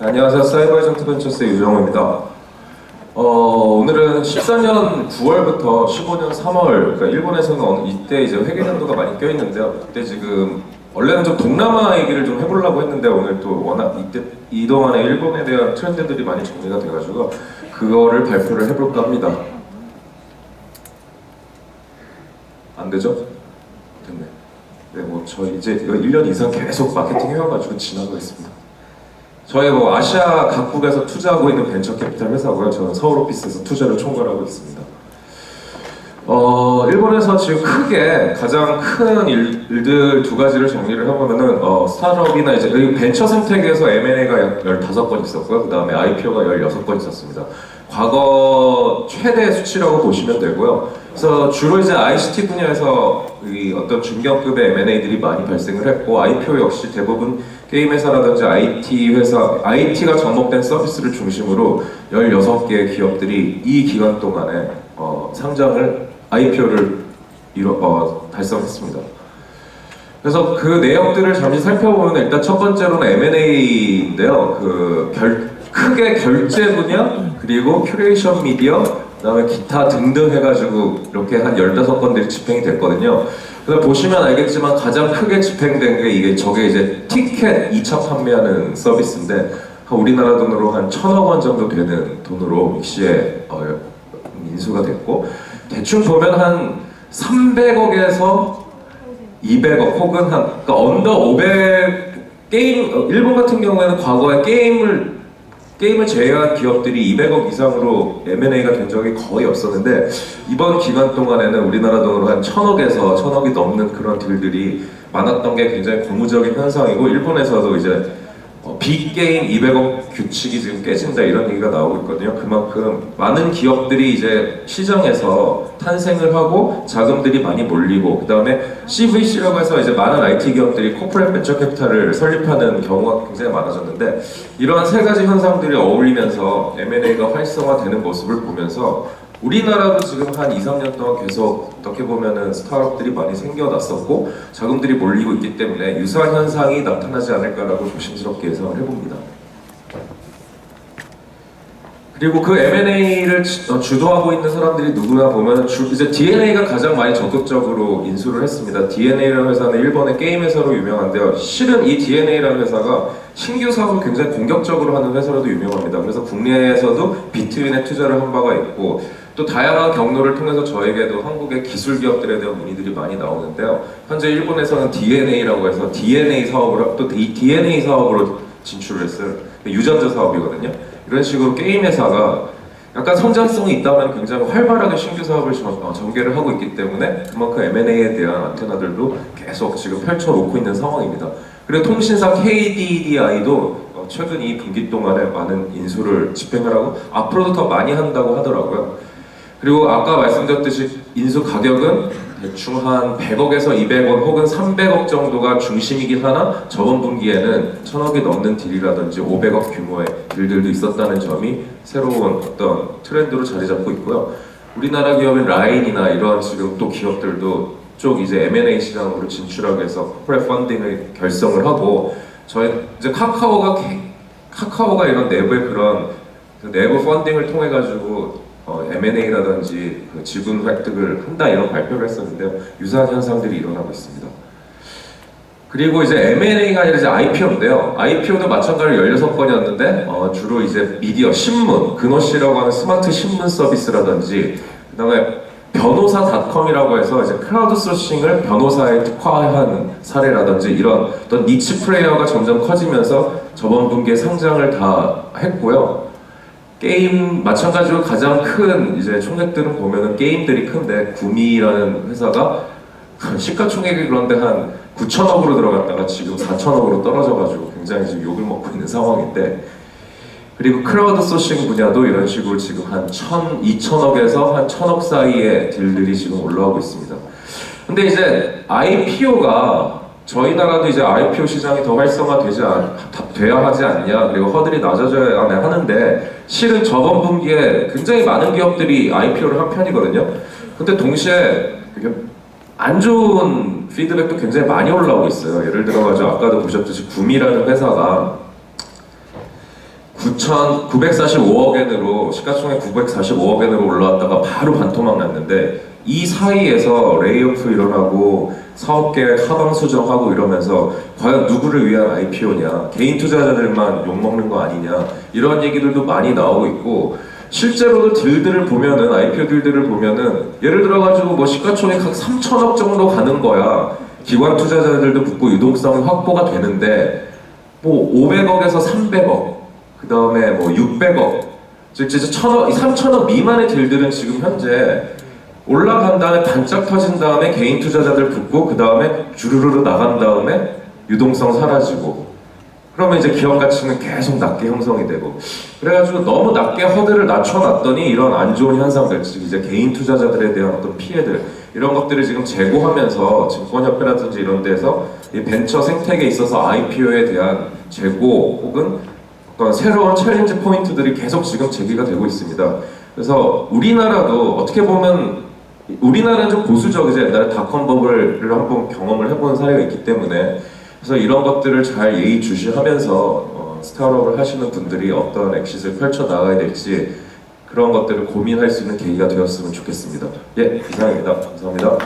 안녕하세요. 사이버에이전트 벤처스의 유정호입니다. 오늘은 14년 9월부터 15년 3월, 그러니까 일본에서는 이때 이제 회계연도가 많이 껴있는데요. 그때 지금 원래는 좀 동남아 얘기를 좀 해보려고 했는데 오늘 또 워낙 이 동안에 일본에 대한 트렌드들이 많이 정리가 돼가지고 그거를 발표를 해볼까 합니다. 안 되죠? 됐네. 네, 뭐 저희 이제 1년 이상 계속 마케팅 해와가지고 지나고 있습니다. 저희 뭐 아시아 각국에서 투자하고 있는 벤처 캐피탈 회사고요. 저는 서울 오피스에서 투자를 총괄하고 있습니다. 일본에서 지금 크게 가장 큰 일들 두 가지를 정리를 해보면은 스타트업이나 이제 벤처 생태계에서 M&A가 약 15건 있었고요. 그 다음에 IPO가 16건 있었습니다. 과거 최대 수치라고 보시면 되고요. 그래서 주로 이제 ICT 분야에서 어떤 중견급의 M&A들이 많이 발생을 했고, IPO 역시 대부분 게임 회사라든지 IT 회사, IT가 접목된 서비스를 중심으로 16개의 기업들이 이 기간 동안에 상장을 IPO를 달성했습니다. 그래서 그 내역들을 잠시 살펴보면 일단 첫 번째로는 M&A인데요. 크게 결제 분야, 그리고 큐레이션 미디어, 그다음에 기타 등등 해가지고 이렇게 한 15건들이 집행이 됐거든요. 그래서 보시면 알겠지만 가장 크게 집행된 게 저게 이제 티켓 2차 판매하는 서비스인데 우리나라 돈으로 한 1,000억 원 정도 되는 돈으로 믹시에 인수가 됐고, 대충 보면 한 300억에서 200억 혹은 그러니까 언더 500 게임, 일본 같은 경우에는 과거에 게임을 제외한 기업들이 200억 이상으로 M&A가 된 적이 거의 없었는데, 이번 기간 동안에는 우리나라 돈으로 한 1,000억에서 1,000억이 넘는 그런 딜들이 많았던 게 굉장히 고무적인 현상이고, 일본에서도 이제 빅게임 200억 규칙이 지금 깨진다 이런 얘기가 나오고 있거든요. 그만큼 많은 기업들이 이제 시장에서 탄생을 하고 자금들이 많이 몰리고, 그 다음에 CVC라고 해서 이제 많은 IT 기업들이 코퍼레이트 벤처 캐피탈을 설립하는 경우가 굉장히 많아졌는데, 이러한 세 가지 현상들이 어울리면서 M&A가 활성화되는 모습을 보면서 우리나라도 지금 한 2, 3년 동안 계속 어떻게 보면은 스타트업들이 많이 생겨났었고 자금들이 몰리고 있기 때문에 유사한 현상이 나타나지 않을까라고 조심스럽게 예상을 해봅니다. 그리고 그 M&A를 주도하고 있는 사람들이 누구냐 보면 이제 DNA가 가장 많이 적극적으로 인수를 했습니다. DNA라는 회사는 일본의 게임 회사로 유명한데요. 실은 이 DNA라는 회사가 신규 사업을 굉장히 공격적으로 하는 회사로도 유명합니다. 그래서 국내에서도 비트윈에 투자를 한 바가 있고, 또 다양한 경로를 통해서 저에게도 한국의 기술 기업들에 대한 문의들이 많이 나오는데요. 현재 일본에서는 DNA라고 해서 DNA 사업을 또 DNA 사업으로 진출을 했어요. 유전자 사업이거든요. 이런 식으로 게임 회사가 약간 성장성이 있다면 굉장히 활발하게 신규 사업을 전개를 하고 있기 때문에 그만큼 M&A에 대한 안테나들도 계속 지금 펼쳐놓고 있는 상황입니다. 그리고 통신사 KDDI도 최근 이 분기 동안에 많은 인수를 집행을 하고 앞으로도 더 많이 한다고 하더라고요. 그리고 아까 말씀드렸듯이 인수 가격은 대충 한 100억에서 200원 혹은 300억 정도가 중심이긴 하나, 저번 분기에는 1,000억이 넘는 딜이라든지 500억 규모의 딜들도 있었다는 점이 새로운 어떤 트렌드로 자리 잡고 있고요. 우리나라 기업인 라인이나 이런 지금 또 기업들도 쪽 이제 M&A 시장으로 진출하기 위해서 코퍼레이트 펀딩을 결성을 하고, 저희 이제 카카오가 이런 내부의 그런 내부 펀딩을 통해 가지고 M&A라든지 지분 획득을 한다 이런 발표를 했었는데요. 유사한 현상들이 일어나고 있습니다. 그리고 이제 M&A가 아니라 이제 IPO인데요. IPO도 마찬가지로 16건이었는데 주로 이제 미디어, 신문, 근호씨라고 하는 스마트 신문 서비스라든지, 그 다음에 변호사닷컴이라고 해서 이제 크라우드 소싱을 변호사에 특화한 사례라든지, 이런 어떤 니치 플레이어가 점점 커지면서 저번 분기에 상장을 다 했고요. 게임 마찬가지로 가장 큰 이제 총액들은 보면은 게임들이 큰데, 구미라는 회사가 시가총액이 그런데 한 9천억으로 들어갔다가 지금 4천억으로 떨어져가지고 굉장히 지금 욕을 먹고 있는 상황인데, 그리고 크라우드 소싱 분야도 이런 식으로 지금 한 2천억에서 한 1,000억 사이의 딜들이 지금 올라오고 있습니다. 근데 이제 IPO가 저희 나라도 이제 IPO 시장이 더 활성화돼야 하지 않냐, 그리고 허들이 낮아져야 하는데, 실은 저번 분기에 굉장히 많은 기업들이 IPO를 한 편이거든요. 근데 동시에 안 좋은 피드백도 굉장히 많이 올라오고 있어요. 예를 들어가지고 아까도 보셨듯이 구미라는 회사가 945억엔으로 시가총액 945억엔으로 올라왔다가 바로 반토막 났는데 이 사이에서 레이오프 일어나고 사업 계획 하방 수정하고 이러면서 과연 누구를 위한 IPO냐, 개인 투자자들만 욕먹는 거 아니냐 이런 얘기들도 많이 나오고 있고 실제로도 딜들을 보면은 IPO 딜들을 보면은 예를 들어가지고 뭐 시가총액 한 3천억 정도 가는 거야. 기관 투자자들도 붙고 유동성이 확보가 되는데 뭐 500억에서 300억, 그 다음에 뭐 600억, 즉 진짜 1000억, 3000억 미만의 딜들은 지금 현재 올라간 다음에 반짝 터진 다음에 개인 투자자들 붙고 그 다음에 주르르르 나간 다음에 유동성 사라지고 그러면 이제 기업 가치는 계속 낮게 형성이 되고 그래가지고 너무 낮게 허들을 낮춰놨더니 이런 안 좋은 현상들, 즉 이제 개인 투자자들에 대한 어떤 피해들 이런 것들을 지금 재고하면서 증권협회라든지 이런 데서 이 벤처 생태계에 있어서 IPO에 대한 재고 혹은 어떤 새로운 챌린지 포인트들이 계속 지금 제기가 되고 있습니다. 그래서 우리나라도 어떻게 보면 우리나라는 좀 보수적, 이제 옛날에 닷컴 버블을 한번 경험을 해본 사례가 있기 때문에 그래서 이런 것들을 잘 예의주시하면서 스타트업을 하시는 분들이 어떤 엑시트를 펼쳐 나가야 될지 그런 것들을 고민할 수 있는 계기가 되었으면 좋겠습니다. 예, 이상입니다. 감사합니다.